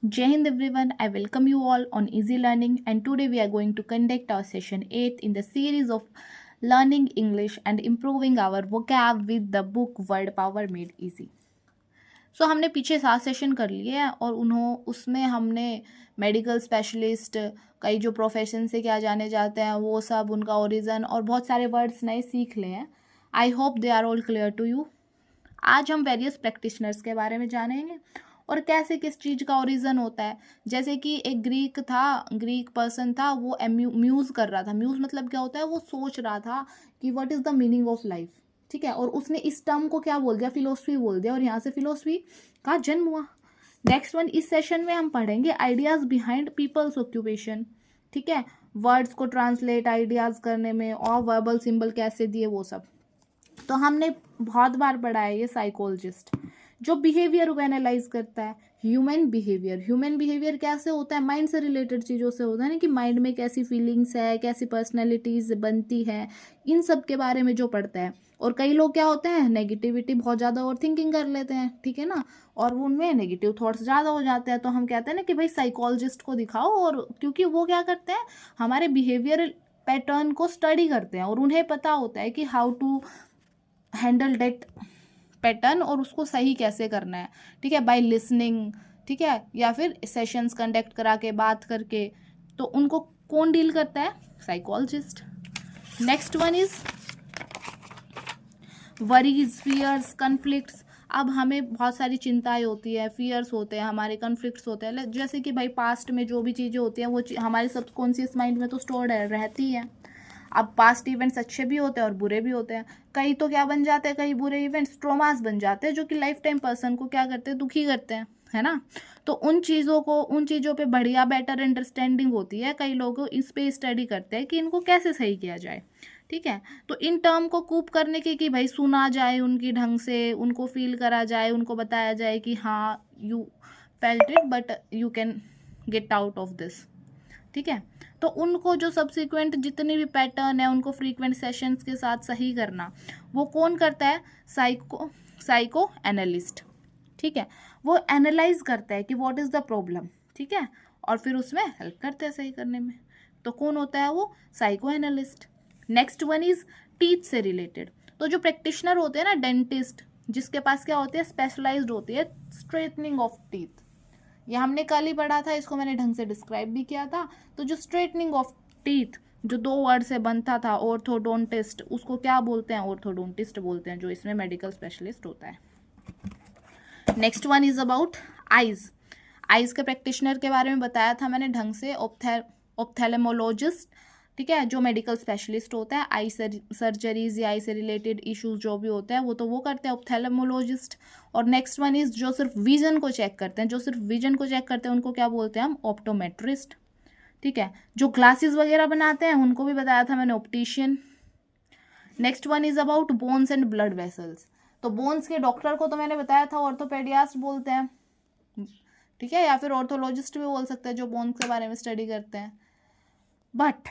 Jai Hind everyone, I welcome you all on Easy Learning, and today we are going to conduct our session 8 in the series of learning English and improving our vocab with the book Word Power Made Easy. सो हमने पीछे 7 session कर लिए हैं और उसमें हमने medical specialist, कई जो प्रोफेशन से क्या जाने जाते हैं वो सब, उनका ओरिजिन और बहुत सारे वर्ड्स नए सीख लिए हैं. I hope they are all clear to you. आज हम वेरियस प्रैक्टिशनर्स के बारे में जानेंगे और कैसे किस चीज़ का ओरिजिन होता है. जैसे कि एक ग्रीक पर्सन था, वो म्यूज़ कर रहा था. म्यूज़ मतलब क्या होता है, वो सोच रहा था कि what is the meaning of life. ठीक है, और उसने इस टर्म को क्या बोल दिया, फिलोसफी बोल दिया, और यहाँ से फिलोसफी का जन्म हुआ. नेक्स्ट वन, इस सेशन में हम पढ़ेंगे आइडियाज़ बिहाइंड पीपल्स ऑक्यूपेशन. ठीक है, वर्ड्स को ट्रांसलेट आइडियाज़ करने में और वर्बल सिंबल कैसे दिए वो सब. तो हमने बहुत बार पढ़ा है ये साइकोलॉजिस्ट जो बिहेवियर को एनालाइज करता है. ह्यूमन बिहेवियर कैसे होता है, माइंड से रिलेटेड चीज़ों से होता है ना, कि माइंड में कैसी फीलिंग्स है, कैसी पर्सनैलिटीज बनती है, इन सब के बारे में जो पढ़ता है. और कई लोग क्या होते हैं, नेगेटिविटी बहुत ज़्यादा ओवर थिंकिंग कर लेते हैं, ठीक है ना, और उनमें नेगेटिव थॉट्स ज़्यादा हो जाते हैं. तो हम कहते हैं ना कि भाई साइकोलॉजिस्ट को दिखाओ, और क्योंकि वो क्या करते हैं, हमारे बिहेवियर पैटर्न को स्टडी करते हैं और उन्हें पता होता है कि how to handle date pattern और उसको सही कैसे करना है. ठीक है, बाय लिसनिंग. ठीक है, या फिर सेशंस कंडक्ट करा के, बात करके. तो उनको कौन डील करता है, psychologist. Next one is worries, fears, conflicts. अब हमें बहुत सारी चिंताएं होती है, फियर्स होते हैं, हमारे कन्फ्लिक्ट्स होते हैं. जैसे कि भाई पास्ट में जो भी चीज़ें होती हैं वो हमारे सबकॉन्शियस माइंड में तो स्टोर्ड रहती है. अब पास्ट इवेंट्स अच्छे भी होते हैं और बुरे भी होते हैं. कई तो क्या बन जाते हैं, कई बुरे इवेंट्स ट्रोमास बन जाते हैं जो कि लाइफ टाइम पर्सन को क्या करते हैं, दुखी करते हैं, है ना. तो उन चीज़ों पे बढ़िया बेटर अंडरस्टैंडिंग होती है. कई लोग इस पे स्टडी करते हैं कि इनको कैसे सही किया जाए. ठीक है, तो इन टर्म को कूप करने के कि भाई सुना जाए उनकी ढंग से, उनको फील करा जाए, उनको बताया जाए कि हाँ you felt it but you can get out of this. ठीक है, तो उनको जो सब्सिक्वेंट जितने भी पैटर्न है उनको फ्रीक्वेंट सेशंस के साथ सही करना, वो कौन करता है, साइको एनालिस्ट. ठीक है, वो एनालाइज करता है कि व्हाट इज़ द प्रॉब्लम. ठीक है, और फिर उसमें हेल्प करते हैं सही करने में. तो कौन होता है वो, psycho analyst. Next one is teeth से रिलेटेड. तो जो प्रैक्टिशनर होते हैं ना, डेंटिस्ट, जिसके पास क्या होती है, स्पेशलाइज्ड होती है स्ट्रेटनिंग ऑफ टीथ. ये हमने कल ही पढ़ा था, इसको मैंने ढंग से डिस्क्राइब भी किया था. तो जो स्ट्रेटनिंग ऑफ टीथ जो 2 वर्ड से बनता था, ऑर्थोडोंटिस्ट, उसको क्या बोलते हैं, ऑर्थोडोंटिस्ट बोलते हैं, जो इसमें मेडिकल स्पेशलिस्ट होता है. Next one is about eyes. Eyes के प्रैक्टिशनर के बारे में बताया था मैंने ढंग से, ऑप्थेल्मोलॉजिस्ट. ठीक है, जो मेडिकल स्पेशलिस्ट होता है, आई सर्जरीज या आई से रिलेटेड इश्यूज जो भी होते हैं वो करते हैं, ऑप्थेल्मोलॉजिस्ट. और नेक्स्ट वन इज जो सिर्फ विजन को चेक करते हैं, उनको क्या बोलते हैं हम, ऑप्टोमेट्रिस्ट. ठीक है, जो ग्लासेस वगैरह बनाते हैं उनको भी बताया था मैंने, optician. Next one is about bones and blood vessels. तो बोन्स के डॉक्टर को तो मैंने बताया था ऑर्थोपेडियास्ट बोलते हैं. ठीक है, या फिर ऑर्थोलॉजिस्ट भी बोल सकते हैं जो बोन्स के बारे में स्टडी करते हैं. बट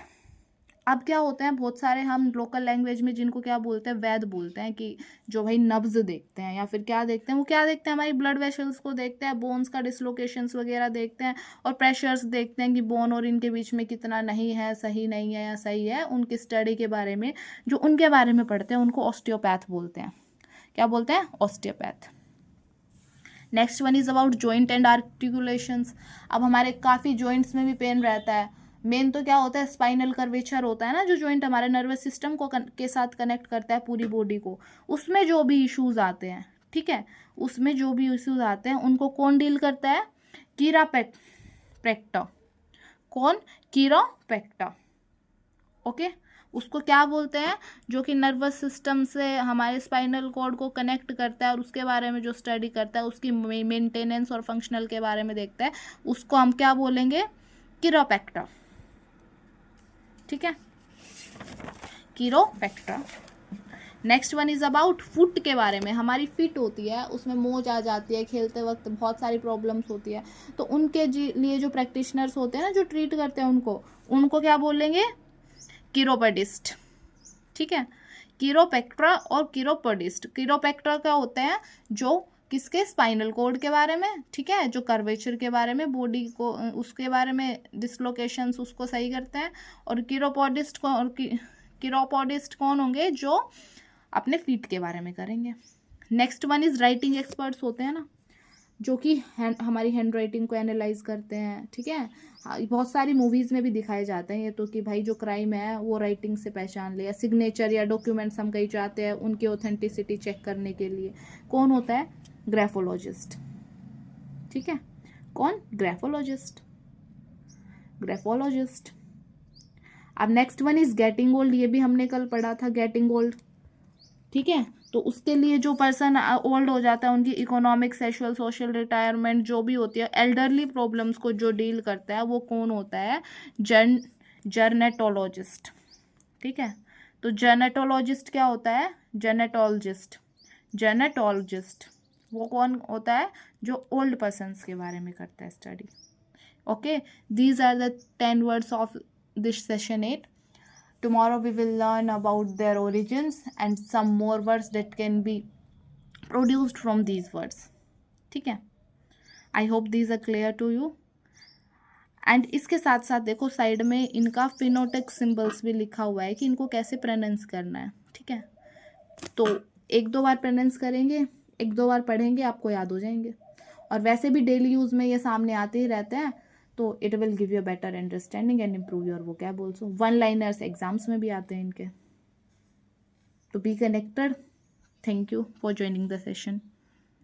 अब क्या होते हैं, बहुत सारे हम लोकल लैंग्वेज में जिनको क्या बोलते हैं, वैद बोलते हैं, कि जो भाई नब्ज देखते हैं या फिर क्या देखते हैं, वो क्या देखते हैं, हमारी ब्लड वेसल्स को देखते हैं, बोन्स का डिसलोकेशंस वगैरह देखते हैं, और प्रेशर्स देखते हैं कि बोन और इनके बीच में कितना नहीं है, सही नहीं है या सही है. उनकी स्टडी के बारे में जो उनके बारे में पढ़ते हैं उनको ऑस्टियोपैथ बोलते हैं. क्या बोलते हैं, osteopath. Next one is about joint and articulations. अब हमारे काफ़ी जॉइंट्स में भी पेन रहता है. मेन तो क्या होता है, स्पाइनल कर्वेचर होता है ना, जो जॉइंट हमारे नर्वस सिस्टम को के साथ कनेक्ट करता है पूरी बॉडी को. उसमें जो भी इश्यूज आते हैं, ठीक है, उसमें जो भी इश्यूज आते हैं उनको कौन डील करता है, कीराप्रैक्टर. कौन, कीरोप्रैक्टर. ओके, उसको क्या बोलते हैं, जो कि नर्वस सिस्टम से हमारे स्पाइनल कॉर्ड को कनेक्ट करता है और उसके बारे में जो स्टडी करता है, उसकी मेंटेनेंस और फंक्शनल के बारे में देखता है, उसको हम क्या बोलेंगे, कीरोप्रैक्टर. ठीक है, chiropractor. Next one is about foot के बारे में. हमारी फिट होती है, उसमें मोच आ जाती है, खेलते वक्त बहुत सारी प्रॉब्लम्स होती है. तो उनके लिए जो प्रैक्टिशनर्स होते हैं ना, जो ट्रीट करते हैं उनको क्या बोलेंगे, कीरोपेडिस्ट. ठीक है, कीरोप्रैक्टर और कीरोपेडिस्ट. कीरोप्रैक्टर क्या होते हैं, जो किसके, स्पाइनल कोड के बारे में, ठीक है, जो कर्वेचर के बारे में, बॉडी को उसके बारे में, डिसलोकेशंस उसको सही करते हैं। और किरोपोडिस्ट कौन होंगे, जो अपने फीट के बारे में करेंगे। Next one is writing experts होते हैं ना, जो कि हमारी हैंड राइटिंग को एनालाइज करते हैं, ठीक है। बहुत सारी मूवीज़ में भी दिखाए जाते हैं ये तो, कि भाई जो क्राइम है वो राइटिंग से पहचान ले, या सिग्नेचर या डॉक्यूमेंट्स हम कहीं चाहते हैं उनकी ऑथेंटिसिटी चेक करने के लिए कौन होता है, ग्राफोलॉजिस्ट, ठीक है। कौन, ग्राफोलॉजिस्ट। अब next one is getting old, ये भी हमने कल पढ़ा था, गेटिंग ओल्ड, ठीक है। तो उसके लिए जो पर्सन ओल्ड हो जाता है, उनकी इकोनॉमिक, सेक्सुअल, सोशल, रिटायरमेंट जो भी होती है, एल्डरली प्रॉब्लम्स को जो डील करता है वो कौन होता है, जर्नेटोलॉजिस्ट, ठीक है। तो जर्नेटोलॉजिस्ट क्या होता है, जेनेटोलॉजिस्ट वो कौन होता है, जो ओल्ड पर्सन्स के बारे में करता है study. Okay, these are the 10 words of this session 8. Tomorrow we will learn about their origins and some more words that can be produced from these words. ठीक है, I hope these are clear to you. And इसके साथ साथ देखो side में इनका फिनोटिक symbols भी लिखा हुआ है कि इनको कैसे प्रोनाउंस करना है, ठीक है। तो 1-2 बार प्रोनाउंस करेंगे, 1-2 बार पढ़ेंगे, आपको याद हो जाएंगे। और वैसे भी डेली यूज़ में ये सामने आते ही रहते हैं, तो it will give you better understanding and improve your vocab also. 1-liners exams में भी आते हैं इनके। तो be connected. Thank you for joining the session.